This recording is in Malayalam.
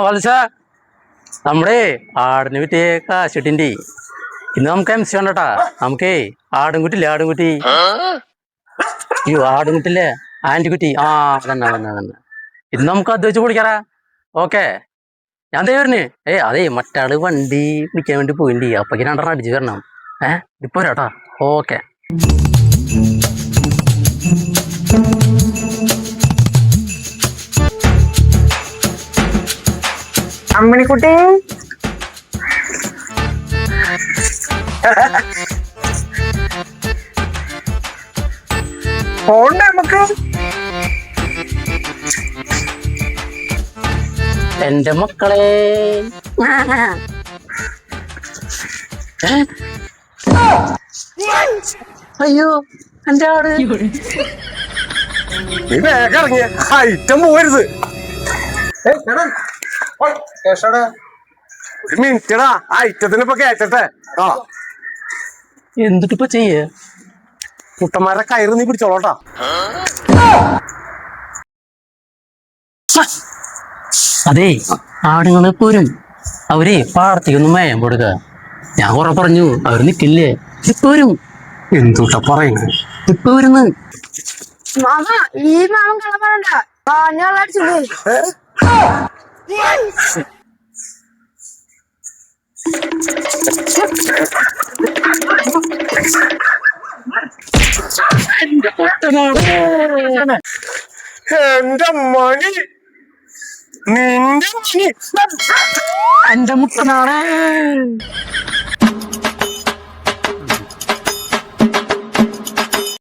വത്സ നമ്മുടെ ആടിന് പറ്റിയ കാശിട്ടിൻ്റെ ഇന്ന് നമുക്ക് MC വേണ്ടട്ടാ. നമുക്കേ ആടുംകുട്ടില്ലേ ആടുംകുട്ടി, അയ്യോ ആടുംകുട്ടില്ലേ ആൻറ്റിക്കുട്ടി, അതന്നെ ഇന്ന് നമുക്ക് അത് വെച്ച് കുടിക്കാറാ. ഓക്കെ, ഞാൻ ദേ വരുന്നേ. അതേ മറ്റാള് വണ്ടി പിടിക്കാൻ വേണ്ടി പോയിണ്ടി, അപ്പൊക്ക് രണ്ടെണ്ണം അടിച്ചു വരണം. ഇപ്പൊ വരാട്ടാ. ഓക്കെ. അമ്മിണിക്കുട്ടി പോണ്ട നമുക്ക്. എന്റെ മക്കളെ അയ്യോ എന്റെ ആട്. നീ വേഗം ഇറങ്ങിയ ഐറ്റം പോകരുത്. ഒരു മിനിറ്റടാ, ഐറ്റത്തിന് ഇപ്പൊ കേറ്റട്ടെ. എന്തിട്ടിപ്പോ ചെയ്യേ? കുട്ടന്മാരെ കയറ് നീ പിടിച്ചോളോട്ടാ. അതേ ആടുകളെ പോരും, അവരെ പാടത്തേക്കൊന്നും മേയാൻ കൊടുക്ക. ഞാൻ കുറെ പറഞ്ഞു, അവര് നിക്കില്ലേ, ഇപ്പൊ വരും. എന്തുട്ടാ പറയുന്നത്? ഇപ്പൊ വരുന്നു. ഈ മാമൻ കളപ്പണ്ട എന്റെ മണി, നിന്റെ മണി, എന്റെ മുട്ടനാണ്.